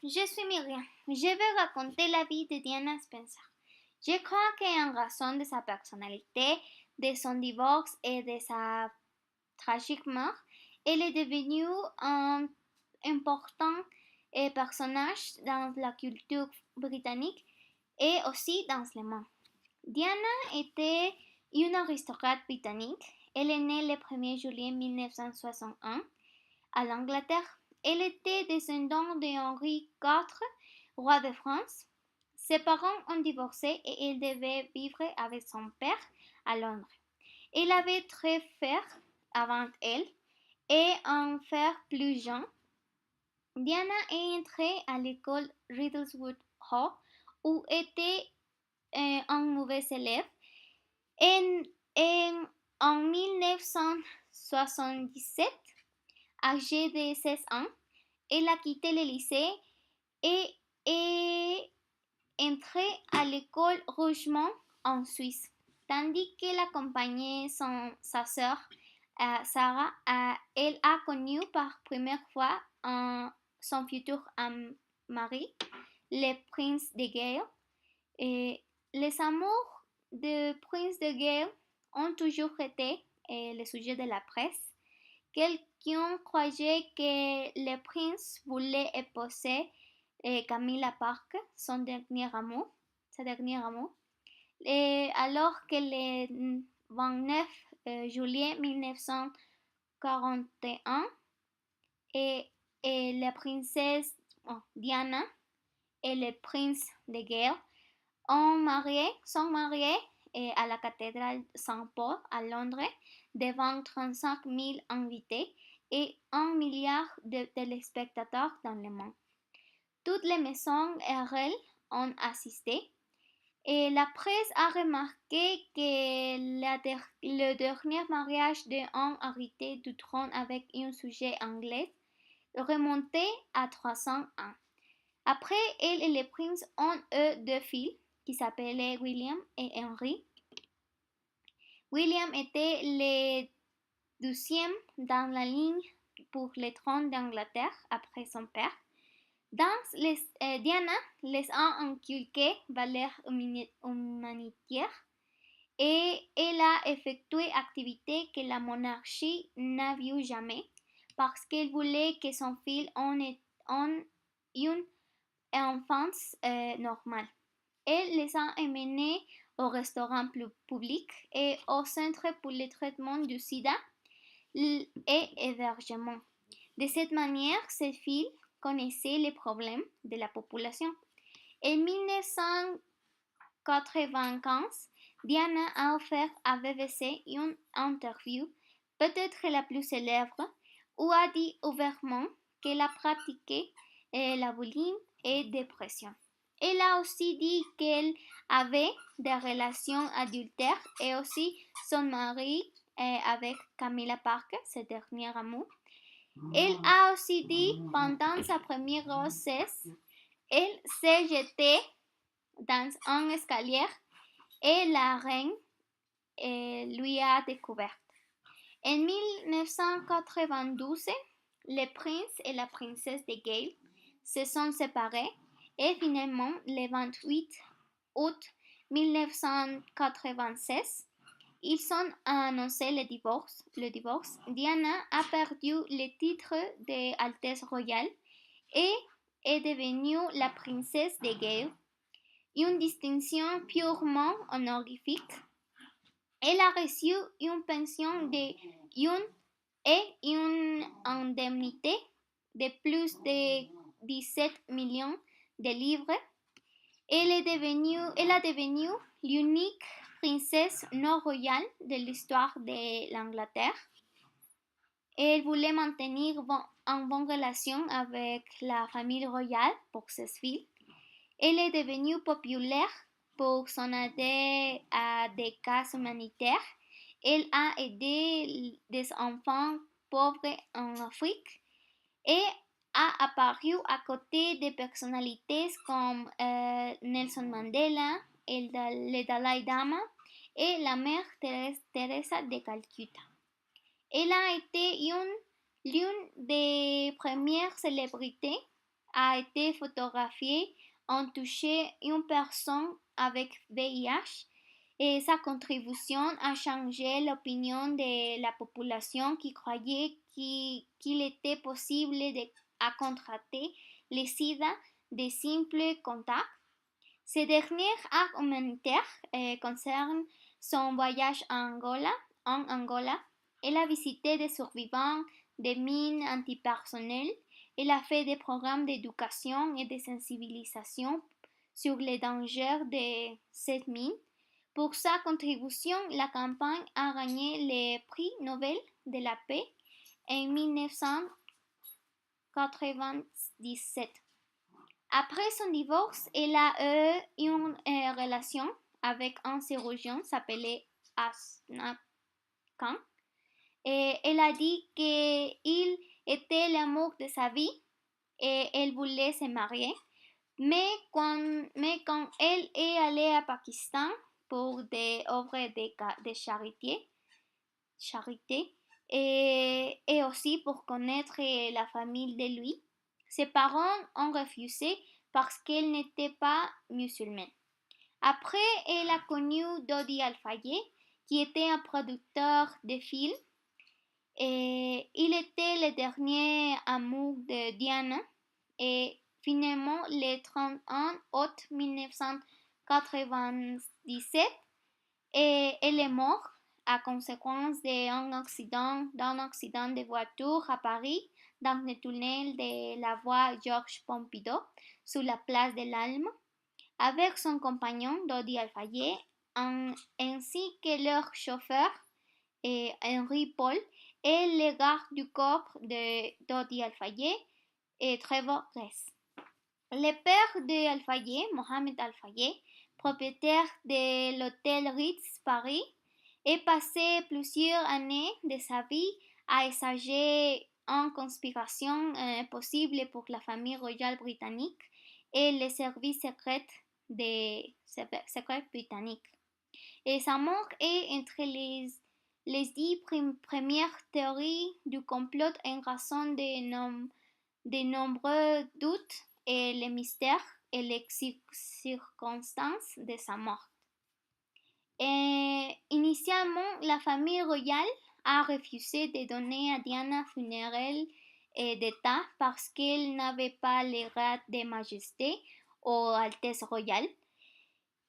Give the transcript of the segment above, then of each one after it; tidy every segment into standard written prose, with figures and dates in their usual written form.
Je suis Myriam. Je vais raconter la vie de Diana Spencer. Je crois qu'en raison de sa personnalité, de son divorce et de sa tragique mort, elle est devenue un important personnage dans la culture britannique et aussi dans le monde. Diana était une aristocrate britannique. Elle est née le 1er juillet 1961 à l'Angleterre. Elle était descendante de Henri IV, roi de France. Ses parents ont divorcé et elle devait vivre avec son père à Londres. Elle avait trois frères avant elle et un frère plus jeune. Diana est entrée à l'école Riddleswood Hall où était un mauvais élève. En 1977, âgée de 16 ans, elle a quitté le lycée et est entrée à l'école Rougemont en Suisse, tandis qu'elle accompagnait sa sœur Sarah. Elle a connu par première fois son futur mari, le prince de Galles. Et les amours du prince de Galles ont toujours été le sujet de la presse. Quelqu'un croyait que le prince voulait épouser Camilla Parker, son dernier amour, sa dernière amour. Et alors que le 29 juillet 1941, et la princesse Diana et le prince de Galles sont mariés à la cathédrale Saint-Paul à Londres devant 35 000 invités et 1 milliard de téléspectateurs dans le monde. Toutes les maisons RL ont assisté et la presse a remarqué que le dernier mariage d'un héritier du trône avec un sujet anglais remontait à 300 ans. Après, elle et le prince ont eu deux filles qui s'appelaient William et Henry. William était le 12e dans la ligne pour le trône d'Angleterre après son père. Diana les a inculqué valeurs humanitaires et elle a effectué activités que la monarchie n'a vues jamais parce qu'elle voulait que son fils ait une enfance normale. Elle les a emmenés au restaurant public et au centre pour le traitement du sida et hébergement. De cette manière, ces filles connaissaient les problèmes de la population. En 1995, Diana a offert à BBC une interview, peut-être la plus célèbre, où a dit ouvertement qu'elle a pratiqué la bullying et la dépression. Elle a aussi dit qu'elle avait des relations adultères et aussi son mari avec Camilla Parker, sa dernière amour. Elle a aussi dit pendant sa première grossesse, elle s'est jetée dans un escalier et la reine lui a découvert. En 1992, le prince et la princesse de Galles se sont séparés et finalement, le 28 août 1996, ils ont annoncé le divorce. Diana a perdu le titre d'Altesse royale et est devenue la princesse de Galles, une distinction purement honorifique. Elle a reçu une pension et une indemnité de plus de 17 millions de livres. Elle a devenu l'unique princesse non royale de l'histoire de l'Angleterre. Elle voulait maintenir une bonne relation avec la famille royale pour ses filles. Elle est devenue populaire pour son aide à des cas humanitaires. Elle a aidé des enfants pauvres en Afrique et a apparu à côté de personnalités comme Nelson Mandela, le Dalai Lama et la mère Teresa de Calcutta. Elle a été l'une des premières célébrités a été photographié ont touché une personne avec VIH et sa contribution a changé l'opinion de la population qui croyait qu'il était possible de contracter le sida de simples contacts. Ce dernier acte humanitaire concerne son voyage en Angola. Elle a visité des survivants des mines antipersonnelles. Elle a fait des programmes d'éducation et de sensibilisation sur les dangers de cette mine. Pour sa contribution, la campagne a gagné le prix Nobel de la paix en 1997. Après son divorce, elle a eu une relation avec un chirurgien s'appelait Asnaf Khan. Et elle a dit qu'il était l'amour de sa vie et elle voulait se marier. Mais quand elle est allée à Pakistan pour des œuvres de charité et aussi pour connaître la famille de lui, ses parents ont refusé parce qu'elle n'était pas musulmane. Après, elle a connu Dodi Al-Fayed, qui était un producteur de films. Et il était le dernier amour de Diana. Et finalement, le 31 août 1997, elle est morte à conséquence d'un accident de voiture à Paris dans le tunnel de la voie Georges Pompidou sur la place de l'Alma avec son compagnon Dodi Al-Fayed ainsi que leur chauffeur Henri Paul et le garde du corps de Dodi Al-Fayed et Trevor Ress. Le père de Al-Fayed, Mohamed Al-Fayed, propriétaire de l'hôtel Ritz Paris, est passé plusieurs années de sa vie à essayer une conspiration possible pour la famille royale britannique et les services secrets britanniques. Et sa mort est entre les 10 premières théories du complot en raison de nombreux doutes et les mystères et les circonstances de sa mort. Et initialement, la famille royale a refusé de donner à Diana funérailles d'État parce qu'elle n'avait pas le grade de majesté ou altesse royale.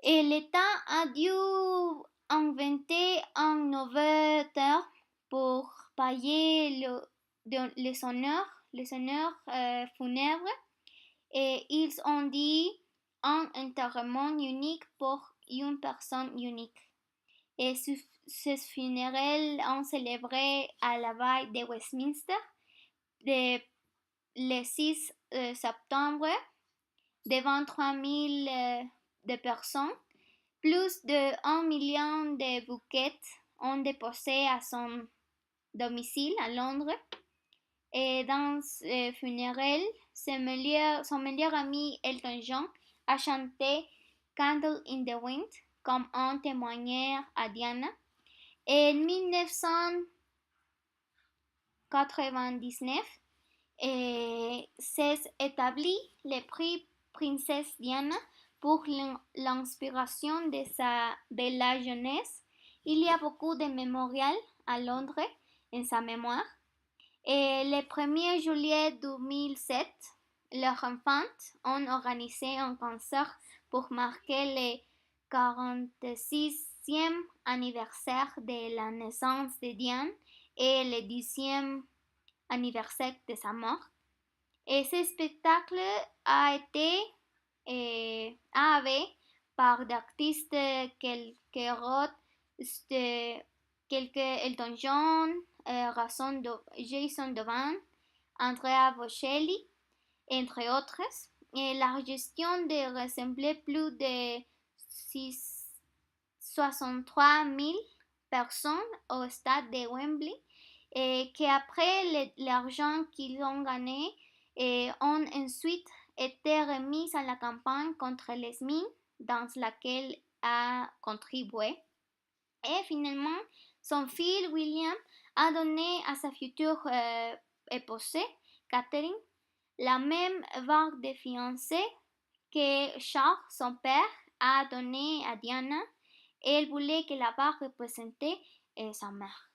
Et l'État a dû inventer un nouveau terme pour payer les honneurs funèbres et ils ont dit un enterrement unique pour une personne unique. Et ces funérailles ont célébré à l'abbaye de Westminster le 6 septembre devant 3 000 de personnes. Plus de 1 million de bouquets ont déposé à son domicile à Londres. Et dans ce funérailles, son meilleur ami Elton John a chanté Candle in the Wind comme un témoignage à Diana. Et en 1999, s'est établi le prix Princesse Diana pour l'inspiration de la jeunesse. Il y a beaucoup de mémorials à Londres en sa mémoire. Et le 1er juillet 2007, leurs enfants ont organisé un concert pour marquer le 46e anniversaire de la naissance de Diane et le 10e anniversaire de sa mort. Et ce spectacle a été par d'artistes quelques Elton John, Jason Donovan, Andrea Bocelli, entre autres. Et la gestion de rassemblait plus de 63 000 personnes au stade de Wembley et qu'après l'argent qu'ils ont gagné ont ensuite été remis à la campagne contre les mines dans laquelle a contribué. Et finalement, son fils William a donné à sa future épouse, Catherine, la même vague de fiancés que Charles, son père, a donné à Diana, et elle voulait que la vague représente sa mère.